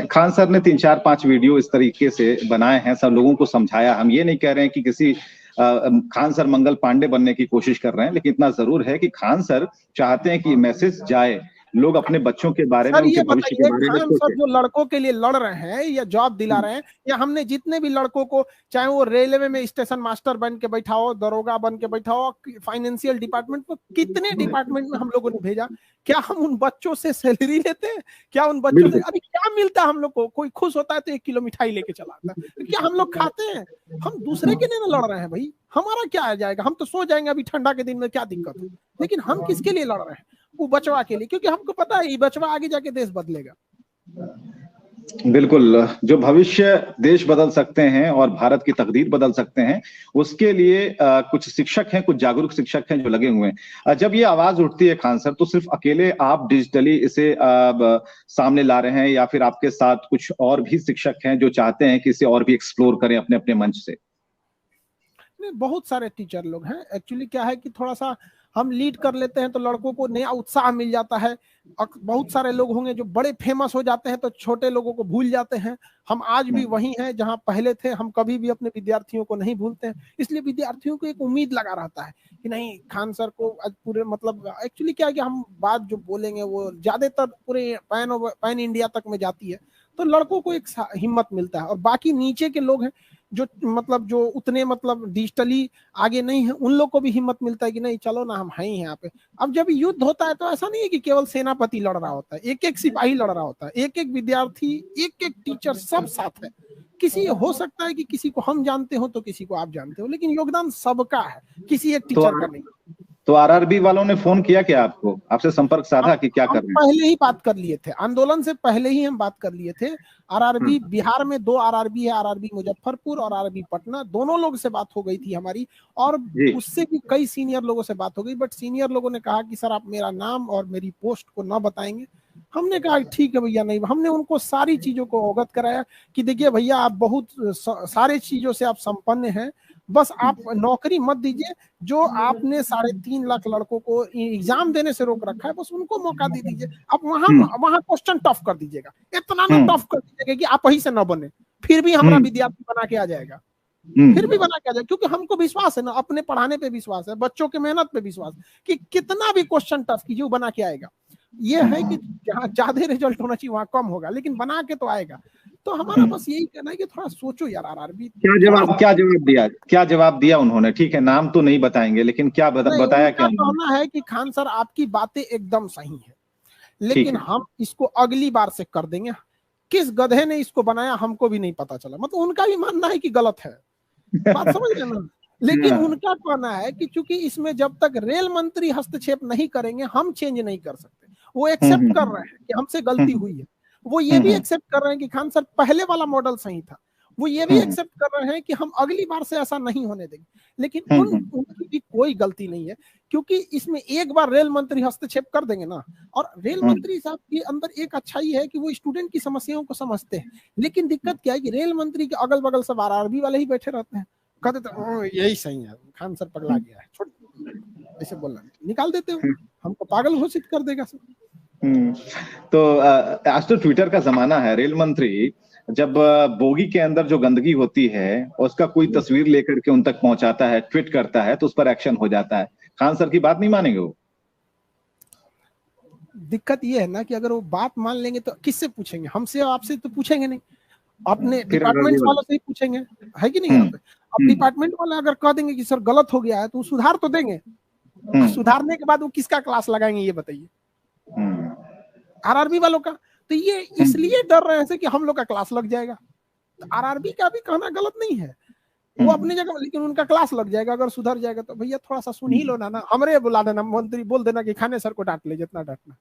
खान सर ने 3-4-5 वीडियो इस तरीके से बनाए हैं, सब लोगों को समझाया। हम ये नहीं कह रहे हैं कि किसी खान सर मंगल पांडे बनने की कोशिश कर रहे हैं, लेकिन इतना जरूर है कि खान सर चाहते हैं कि मैसेज जाए, लोग अपने बच्चों के बारे में, उनके भविष्य के बारे में सोचें। जो लड़कों के लिए लड़ रहे हैं या जॉब दिला रहे हैं, या हमने जितने भी लड़कों को, चाहे वो रेलवे में स्टेशन मास्टर बन के बैठा हो, दरोगा बन के बैठा हो, फाइनेंशियल डिपार्टमेंट में, कितने डिपार्टमेंट में हम लोगों ने भेजा, क्या हम उन बच्चों से सैलरी लेते हैं? क्या उन बच्चों से अभी क्या मिलता है हम लोग को? कोई खुश होता है तो 1 किलो मिठाई लेके चला आता है, क्या हम लोग खाते हैं? हम दूसरे के लिए ना लड़ रहे हैं भाई, हमारा क्या आ जाएगा, हम तो सो जाएंगे अभी ठंडा के दिन में, क्या दिक्कत है? लेकिन हम किसके लिए लड़ रहे हैं? वो बचवा के लिए, क्योंकि हमको पता है ये बचवा आगे जाके देश बदलेगा। बिल्कुल, जो भविष्य देश बदल सकते हैं और भारत की तकदीर बदल सकते हैं, उसके लिए कुछ शिक्षक हैं, कुछ जागरूक शिक्षक हैं जो लगे हुए हैं। जब ये आवाज उठती है खान सर, तो सिर्फ अकेले आप डिजिटली इसे सामने ला रहे हैं, या फिर आपके साथ कुछ और भी शिक्षक हैं जो चाहते हैं कि इसे और भी एक्सप्लोर करें अपने अपने मंच से? बहुत सारे टीचर लोग हैं। एक्चुअली क्या है कि थोड़ा सा हम लीड कर लेते हैं तो लड़कों को नया उत्साह मिल जाता है। बहुत सारे लोग होंगे जो बड़े फेमस हो जाते हैं तो छोटे लोगों को भूल जाते हैं। हम आज भी वही हैं जहां पहले थे, हम कभी भी अपने विद्यार्थियों को नहीं भूलते हैं। इसलिए विद्यार्थियों को एक उम्मीद लगा रहता है कि नहीं, खान सर को आज पूरे मतलब एक्चुअली क्या है कि हम बात जो बोलेंगे वो ज्यादातर पूरे पैन इंडिया तक में जाती है, तो लड़कों को एक हिम्मत मिलता है। और बाकी नीचे के लोग हैं जो मतलब जो उतने मतलब डिजिटली आगे नहीं है, उन लोग को भी हिम्मत मिलता है कि नहीं चलो ना, हम हैं यहाँ पे। अब जब युद्ध होता है तो ऐसा नहीं है कि केवल सेनापति लड़ रहा होता है, एक एक सिपाही लड़ रहा होता है, एक एक विद्यार्थी, एक एक टीचर, सब साथ है। किसी हो सकता है कि किसी को हम जानते हो तो किसी को आप जानते हो, लेकिन योगदान सबका है, किसी एक टीचर का नहीं। तो आरआरबी वालों ने फोन किया क्या आपको, आपसे संपर्क साधा कि क्या कर रहे हैं? पहले ही बात कर लिए थे, आंदोलन से पहले ही हम बात कर लिए थे। आरआरबी बिहार में 2 आरआरबी है, आरआरबी मुजफ्फरपुर और आरआरबी पटना, दोनों लोग से बात हो गई थी हमारी, और उससे भी कई सीनियर लोगों से बात हो गई। बट सीनियर लोगों ने कहा कि सर आप मेरा नाम और मेरी पोस्ट को ना बताएंगे। हमने कहा ठीक है भैया, नहीं। हमने उनको सारी चीजों को अवगत कराया कि देखिए भैया, आप बहुत सारे चीजों से आप संपन्न हैं, बस आप नौकरी मत दीजिए। जो आपने 3.5 लाख लड़कों को एग्जाम देने से रोक रखा है, बस उनको मौका दे दीजिए। आप वहां क्वेश्चन टफ कर दीजिएगा, इतना ना टफ कर दीजिएगा कि आप वहीं से न बने, फिर भी हमारा विद्यार्थी बना के आ जाएगा, फिर भी बना के आ जाएगा। क्योंकि हमको विश्वास है ना, अपने पढ़ाने पे विश्वास है, बच्चों के मेहनत पे विश्वास कि कितना भी क्वेश्चन टफ कीजिए बना के आएगा। ये है कि जहाँ ज्यादा रिजल्ट होना चाहिए वहां कम होगा, लेकिन बना के तो आएगा। तो हमारा बस यही कहना है कि थोड़ा सोचो यार। आरआरबी क्या जवाब दिया उन्होंने? ठीक है, नाम तो नहीं बताएंगे, लेकिन क्या बताया? क्या कहना है कि खान सर आपकी बातें एकदम सही है, लेकिन हम इसको अगली बार से कर देंगे। किस गधे ने इसको बनाया हमको भी नहीं पता चला। मतलब उनका भी मानना है कि गलत है, बात समझ रहे ना। लेकिन उनका कहना है कि चूंकि इसमें जब तक रेल मंत्री हस्तक्षेप नहीं करेंगे हम चेंज नहीं कर सकते। वो एक्सेप्ट कर रहे हैं कि हमसे गलती हुई है, वो ये भी एक्सेप्ट कर रहे हैं कि खान सर पहले वाला मॉडल सही था, वो ये भी एक्सेप्ट कर रहे हैं कि हम अगली बार से ऐसा नहीं होने देंगे। लेकिन उनकी भी कोई गलती नहीं है, क्योंकि इसमें एक बार रेल मंत्री हस्तक्षेप कर देंगे ना, और रेल मंत्री साहब के अंदर एक अच्छाई है कि वो स्टूडेंट की समस्याओं को समझते हैं। लेकिन दिक्कत क्या है कि रेल मंत्री के अगल बगल सब आरआरबी वाले ही बैठे रहते हैं, कहते तो यही सही है, खान सर पगला गया है, छोड़ ऐसे बोलना, निकाल देते हो, हमको पागल घोषित कर देगा सर। तो आज तो ट्विटर का जमाना है। रेल मंत्री जब बोगी के अंदर जो गंदगी होती है उसका कोई तस्वीर लेकर के उन तक पहुंचाता है, ट्वीट करता है, तो उस पर एक्शन हो जाता है। खान सर की बात नहीं मानेंगे वो। दिक्कत ये है ना कि अगर वो बात मान लेंगे तो किससे पूछेंगे, हमसे आपसे तो पूछेंगे नहीं, अपने डिपार्टमेंट वालों से ही पूछेंगे, है कि नहीं। यहाँ पे अब डिपार्टमेंट वाले अगर कह देंगे कि सर गलत हो गया है तो सुधार तो देंगे, सुधारने के बाद वो किसका क्लास लगाएंगे ये बताइए, आरआरबी वालों का। तो ये इसलिए डर रहे हैं कि हम लोग का क्लास लग जाएगा। तो आरआरबी का भी कहना गलत नहीं है, वो अपनी जगह, लेकिन उनका क्लास लग जाएगा अगर सुधर जाएगा तो भैया थोड़ा सा सुन ही लो ना, हमरे बुला देना, मंत्री बोल देना कि खाने सर को डांट ले जितना डांटना,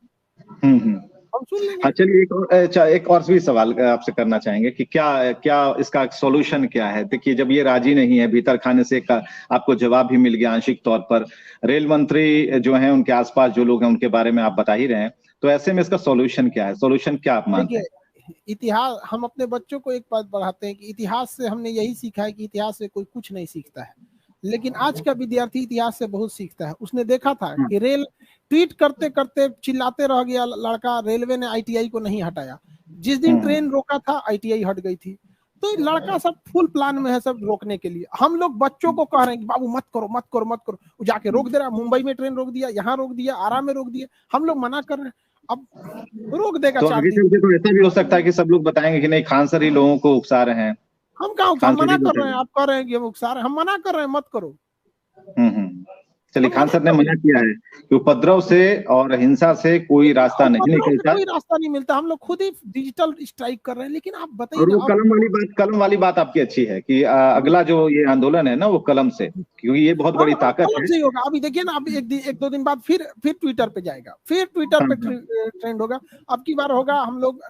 हम सुन लेंगे। चलिए एक और भी सवाल आपसे करना चाहेंगे कि क्या इसका सोल्यूशन क्या है। देखिए जब ये राजी नहीं है, भीतर खाने से आपको जवाब भी मिल गया आंशिक तौर पर, रेल मंत्री जो हैं उनके आसपास जो लोग हैं उनके बारे में आप बता ही रहे हैं, तो ऐसे में इसका सोल्यूशन क्या है, सोल्यूशन क्या आप मानते हैं। इतिहास, हम अपने बच्चों को एक बात पढ़ाते हैं कि इतिहास से हमने यही सीखा है कि इतिहास से कोई कुछ नहीं सीखता है, लेकिन आज का विद्यार्थी इतिहास से बहुत सीखता है। उसने देखा था कि रेल ट्वीट करते करते चिल्लाते रह गया लड़का, रेलवे ने आईटीआई को नहीं हटाया, जिस दिन ट्रेन रोका था आईटीआई हट गई थी। तो लड़का सब फुल प्लान में है सब रोकने के लिए। हम लोग बच्चों को कह रहे हैं कि बाबू मत करो मत करो मत करो, वो जाके रोक दे रहा, मुंबई में ट्रेन रोक दिया, यहाँ रोक दिया, आरा में रोक दिया, हम लोग मना कर रहे हैं, अब रोक देगा। तो आगे चल के तो ऐसा भी हो सकता है कि सब लोग बताएंगे कि नहीं खान सर ही लोगों को उकसा रहे हैं। हम कहा मना कर रहे हैं, आप कह रहे हैं कि हम उकसा रहे हैं, हम मना कर रहे हैं मत करो। चलिए खान सर ने मना किया है कि उपद्रव से और हिंसा से कोई रास्ता नहीं निकलता, कोई रास्ता नहीं मिलता, हम लोग खुद ही डिजिटल स्ट्राइक कर रहे हैं। लेकिन आप बताइए, और वो कलम वाली बात आपकी अच्छी है कि अगला जो ये आंदोलन है ना वो कलम से, क्योंकि ये बहुत बड़ी ताकत है। से होगा। अभी देखिए ना, अभी एक दो दिन बाद फिर ट्विटर पे जाएगा, फिर ट्विटर पे ट्रेंड होगा। अब की बार होगा, हम लोग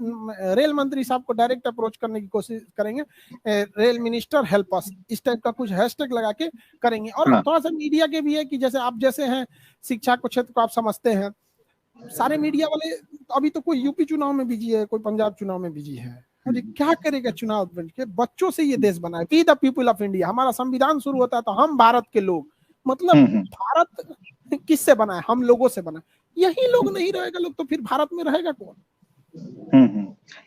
रेल मंत्री साहब को डायरेक्ट अप्रोच करने की कोशिश करेंगे, रेल मिनिस्टर हेल्प अस, इस टाइप का कुछ हैशटैग लगा के करेंगे। और थोड़ा सा मीडिया के भी है कि जैसे आप जैसे हैं शिक्षा को क्षेत्र को आप समझते हैं, सारे मीडिया वाले, अभी तो कोई यूपी चुनाव में बिजी है, कोई पंजाब चुनाव में बिजी है, अरे क्या करेगा चुनाव के बच्चों से ये देश बना है। We the people of India, हमारा संविधान शुरू होता है तो हम भारत के लोग, मतलब भारत किससे बना है, हम लोगों से बना है। यही लोग नहीं रहेगा लोग तो फिर भारत में रहेगा कौन।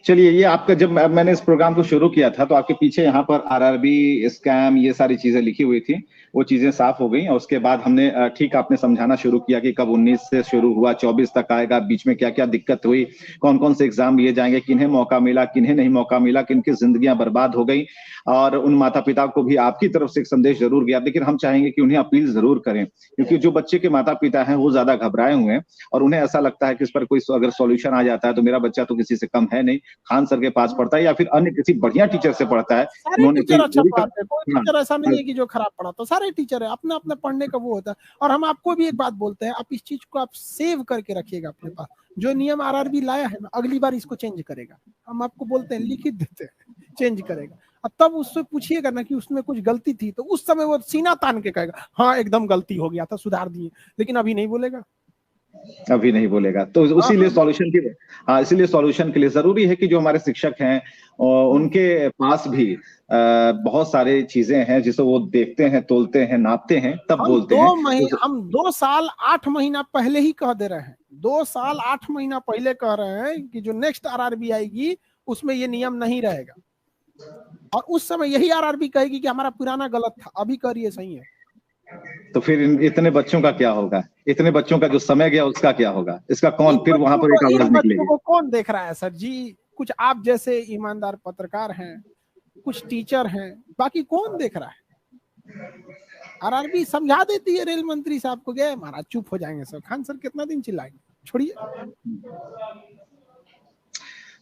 चलिए, ये आपका, जब मैंने इस प्रोग्राम को शुरू किया था तो आपके पीछे यहाँ पर आरआरबी स्कैम ये सारी चीजें लिखी हुई थी, वो चीजें साफ हो गई। और उसके बाद हमने ठीक आपने समझाना शुरू किया कि कब 19 से शुरू हुआ, 24 तक आएगा, बीच में क्या क्या दिक्कत हुई, कौन कौन से एग्जाम लिए जाएंगे, किन्हें मौका मिला किन्हें नहीं मौका मिला, किनकी जिंदगियां बर्बाद हो गई। और उन माता पिता को भी आपकी तरफ से एक संदेश जरूर गया, लेकिन हम चाहेंगे कि उन्हें अपील जरूर करें, क्योंकि जो बच्चे के माता पिता हैं वो ज्यादा घबराए हुए हैं और उन्हें ऐसा लगता है कि इस पर कोई अगर सॉल्यूशन आ जाता है तो मेरा बच्चा तो किसी से कम है नहीं, खान सर के पास पढ़ता है या फिर अन्य किसी बढ़िया टीचर से पढ़ता है। सारे टीचर अच्छा पढ़ाते हैं, कोई टीचर ऐसा नहीं है कि जो खराब पढ़ाता है, सारे टीचर है, अपना अपना पढ़ने का वो होता है। और हम आपको भी एक बात बोलते हैं, आप इस चीज को आप सेव करके रखिएगा अपने पास। जो नियम आरआरबी लाया है ना, अगली बार इसको चेंज करेगा, हम आपको बोलते हैं, लिखित देते हैं, चेंज करेगा। और तब उससे पूछिएगा ना कि उसमें कुछ गलती थी, तो उस समय वो सीना तान के कहेगा हाँ एकदम गलती हो गया था, सुधार दिए, लेकिन अभी नहीं बोलेगा, अभी नहीं बोलेगा। तो इसीलिए सॉल्यूशन के इसीलिए सॉल्यूशन के लिए जरूरी है कि जो हमारे शिक्षक हैं उनके पास भी बहुत सारे चीजें हैं जिसे वो देखते हैं, तोलते हैं, नापते हैं, तब बोलते हैं। हम 2 साल 8 महीना पहले ही कह दे रहे हैं, 2 साल 8 महीना पहले कह रहे हैं कि जो नेक्स्ट आरआरबी आएगी उसमें ये नियम नहीं रहेगा। और उस समय यही आरआरबी कहेगी कि हमारा पुराना गलत था, अभी कह रही है सही है। तो फिर इतने बच्चों का क्या होगा, इतने बच्चों का जो समय गया उसका क्या होगा, इसका कौन फिर वहां पर एक आवाज निकलेगी। को कौन देख रहा है सर जी? कुछ आप जैसे ईमानदार पत्रकार हैं, कुछ टीचर हैं, बाकी कौन देख रहा है? आरआरबी समझा देती है रेल मंत्री साहब को, गए महाराज चुप हो जाएंगे सर, खान सर कितना दिन चिल्लाएंगे, छोड़िए।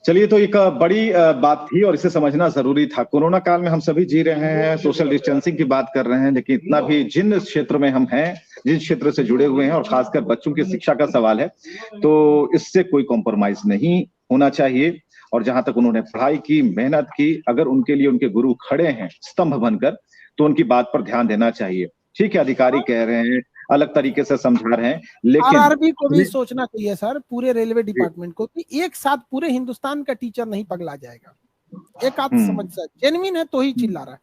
चलिए, तो एक बड़ी बात थी और इसे समझना जरूरी था। कोरोना काल में हम सभी जी रहे हैं, सोशल डिस्टेंसिंग की बात कर रहे हैं, लेकिन इतना भी जिन क्षेत्र में हम हैं, जिस क्षेत्र से जुड़े हुए हैं, और खासकर बच्चों की शिक्षा का सवाल है, तो इससे कोई कॉम्प्रोमाइज नहीं होना चाहिए। और जहां तक उन्होंने पढ़ाई की, मेहनत की, अगर उनके लिए उनके गुरु खड़े हैं स्तंभ बनकर, तो उनकी बात पर ध्यान देना चाहिए। ठीक है, अधिकारी कह रहे हैं, अलग तरीके से समझा रहे हैं, लेकिन आरआरबी को भी सोचना चाहिए सर, पूरे रेलवे डिपार्टमेंट को, कि एक साथ पूरे हिंदुस्तान का टीचर नहीं पगला जाएगा। एक आध समस्या जेन्युइन है तो ही चिल्ला रहा है,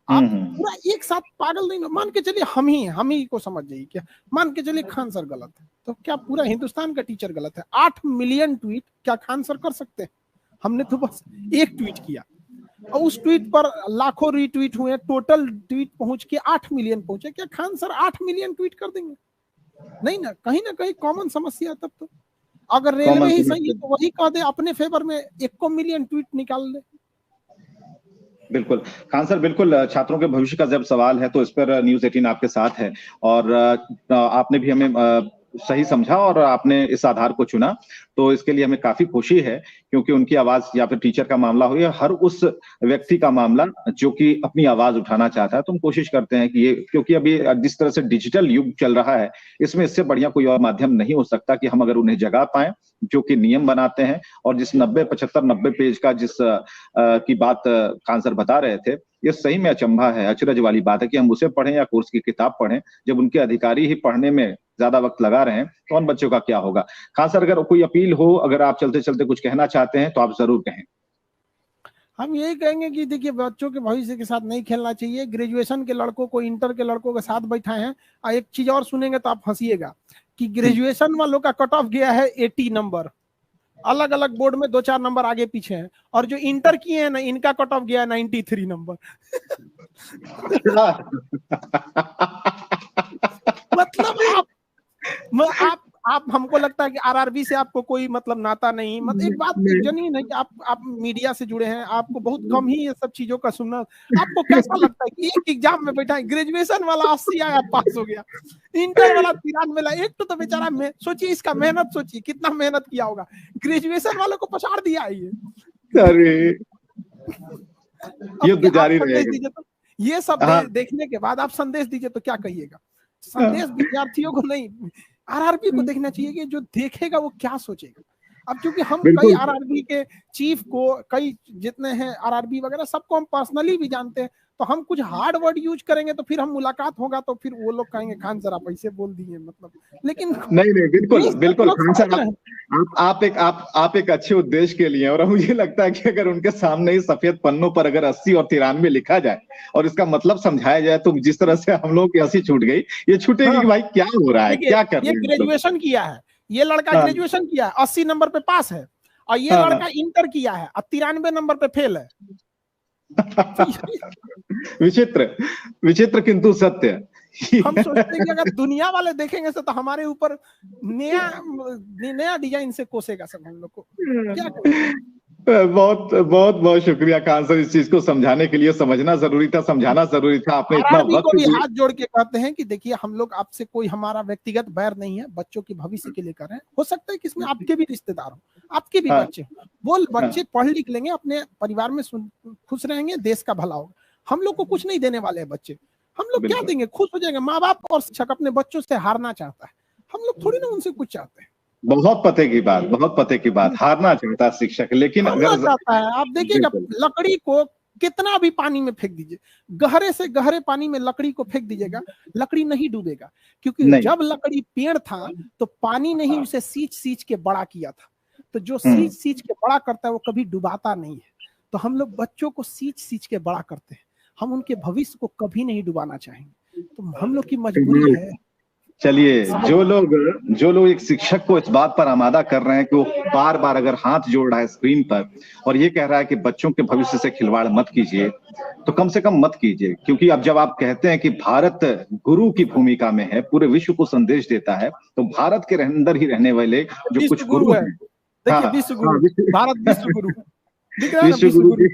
आप पूरा एक साथ पागल नहीं। मान के चलिए हम ही को समझ जाइए, क्या मान के चलिए खान सर गलत है, तो क्या पूरा हिंदुस्तान का टीचर गलत है? 8 मिलियन ट्वीट क्या खान सर कर सकते हैं? हमने तो बस एक ट्वीट किया और उस ट्वीट पर लाखों रीट्वीट हुए, टोटल ट्वीट पहुंच के 8 मिलियन पहुंचे। क्या खान सर 8 मिलियन ट्वीट कर देंगे? नहीं ना कहीं कॉमन समस्या। तब तो अगर रेलवे ही सही है तो वही कह दे अपने फेवर में 1 मिलियन ट्वीट निकाल दे। बिल्कुल खान सर, बिल्कुल। छात्रों के भविष्य का जब सवाल है तो इस पर न्यूज़ 18 आपके साथ है, और आपने भी हमें सही समझा और आपने इस आधार को चुना, तो इसके लिए हमें काफी खुशी है, क्योंकि उनकी आवाज, या फिर टीचर का मामला हो या हर उस व्यक्ति का मामला जो कि अपनी आवाज उठाना चाहता है, तो हम कोशिश करते हैं कि ये, क्योंकि अभी जिस तरह से डिजिटल युग चल रहा है, इसमें इससे बढ़िया कोई और माध्यम नहीं हो सकता कि हम अगर उन्हें जगा पाए, जो कि नियम बनाते हैं। और जिस 75 पेज का जिस की बात खान सर बता रहे थे, ये सही में अचंभा है, अचरज वाली बात है कि हम उसे पढ़ें या कोर्स की किताब पढ़ें, जब उनके अधिकारी ही पढ़ने में ज्यादा वक्त लगा रहे हैं, तो उन बच्चों का क्या होगा। खान सर, अगर कोई अपील हो, अगर आप चलते चलते कुछ कहना चाहते हैं तो आप जरूर कहें। हम यही कहेंगे कि देखिए, बच्चों के भविष्य के साथ नहीं खेलना चाहिए। ग्रेजुएशन के लड़कों को इंटर के लड़कों के साथ बैठा है। और एक चीज और सुनेंगे तो आप हंसिएगा कि ग्रेजुएशन वालों का कट ऑफ गया है 80 नंबर, अलग अलग बोर्ड में 2-4 नंबर आगे पीछे हैं, और जो इंटर किए हैं ना, इनका कट ऑफ गया है 93 नंबर। मतलब आप हमको लगता है कि आरआरबी से आपको कोई मतलब नाता नहीं, मतलब एक बात जानिए ना कि आप मीडिया से जुड़े हैं, आपको बहुत कम ही ये सब चीजों का सुनना। आपको कैसा लगता है कि एक एग्जाम में बैठा है, ग्रेजुएशन वाला 80 आया पास हो गया, इंटर वाला 93 ला, एक तो बेचारा सोचिए इसका मेहनत, सोचिए कितना मेहनत किया होगा, ग्रेजुएशन वालों को पछाड़ दिया है ये। अरे ये जारी रहेगा। तो ये सब देखने के बाद आप संदेश दीजिए तो क्या कहिएगा? संदेश विद्यार्थियों को नहीं, आरआरबी को देखना चाहिए कि जो देखेगा वो क्या सोचेगा। अब क्योंकि हम कई आरआरबी के चीफ को, कई जितने हैं आरआरबी वगैरह, सबको हम पर्सनली भी जानते हैं, तो हम कुछ हार्ड वर्ड यूज करेंगे तो फिर हम मुलाकात होगा तो फिर वो लोग कहेंगे खान सर आप ऐसे बोल दिए, मतलब। लेकिन नहीं बिल्कुल खान सर, आप एक अच्छे उद्देश्य के लिए, और मुझे लगता है कि अगर उनके सामने ही सफेद पन्नों पर अगर 80 और 93 लिखा जाए और इसका मतलब समझाया जाए, तो जिस तरह से हम लोग की हंसी छूट गई, ये छूटेगी कि भाई क्या हो रहा है, क्या कर रहे हैं। ये ग्रेजुएशन किया है, ये लड़का ग्रेजुएशन किया है, 80 नंबर पे पास है, और ये लड़का इंटर किया है और 93 नंबर पे फेल है। विचित्र किंतु सत्य। हम सोचते हैं कि अगर दुनिया वाले देखेंगे तो हमारे ऊपर नया डिजाइन से कोसेगा सब हम लोग को। क्या बहुत शुक्रिया खान सर, इस चीज को समझाने के लिए। समझना जरूरी था, समझाना जरूरी था, आपने इतना वक्त को भी हाथ जोड़ के कहते हैं कि देखिए, हम लोग आपसे कोई हमारा व्यक्तिगत बैर नहीं है, बच्चों की भविष्य के लिए कर रहे हैं। हो सकता है कि इसमें आपके भी रिश्तेदार हो, आपके भी बच्चे, वो बच्चे पढ़ लिख लेंगे, अपने परिवार में खुश रहेंगे, देश का भला होगा। हम लोग को कुछ नहीं देने वाले हैं बच्चे, हम लोग क्या देंगे? खुश हो जाएंगे। माँ बाप और शिक्षक अपने बच्चों से हारना चाहता है, हम लोग थोड़ी ना उनसे कुछ चाहते हैं। बहुत पते की बात, हारना चाहता है शिक्षक, लेकिन अगर चाहता है, आप देखिएगा लकड़ी को कितना भी पानी में फेंक दीजिए, गहरे से गहरे पानी में लकड़ी को फेंक दीजिएगा, लकड़ी नहीं डूबेगा, क्योंकि जब लकड़ी पेड़ था तो पानी ने ही उसे सींच के बड़ा किया था। तो जो सींच के बड़ा करता है वो कभी डुबाता नहीं है। तो हम लोग बच्चों को सींच के बड़ा करते हैं, हम उनके भविष्य को कभी नहीं डुबाना चाहेंगे, तो हम लोग की मजबूरी है। चलिए, जो लोग एक शिक्षक को इस बात पर आमादा कर रहे हैं कि वो बार बार अगर हाथ जोड़ रहा है स्क्रीन पर और ये कह रहा है कि बच्चों के भविष्य से खिलवाड़ मत कीजिए, तो कम से कम मत कीजिए। क्योंकि अब जब आप कहते हैं कि भारत गुरु की भूमिका में है, पूरे विश्व को संदेश देता है, तो भारत के अंदर ही रहने वाले जो कुछ गुरु हैं, भारत विश्व गुरु,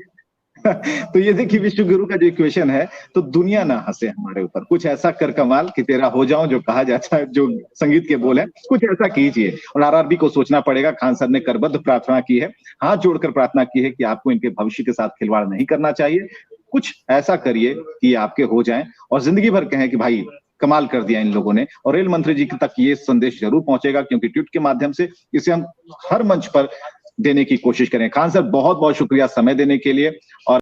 तो ये देखिए विश्व गुरु का जो इक्वेशन है, तो दुनिया ना हंसे हमारे ऊपर, कुछ ऐसा कर कमाल कि तेरा हो जाऊं, जो कहा जाता है, जो संगीत के बोल है, कुछ ऐसा कीजिए। और आरआरबी को सोचना पड़ेगा। खान सर ने करबद्ध प्रार्थना की है, हाथ जोड़कर प्रार्थना की है कि आपको इनके भविष्य के साथ खिलवाड़ नहीं करना चाहिए, कुछ ऐसा करिए कि आपके हो जाएं और जिंदगी भर कहें कि भाई कमाल कर दिया इन लोगों ने। और रेल मंत्री जी तक ये संदेश जरूर पहुंचेगा, क्योंकि ट्वीट के माध्यम से इसे हम हर मंच पर देने की कोशिश करें। खान सर बहुत बहुत शुक्रिया समय देने के लिए। और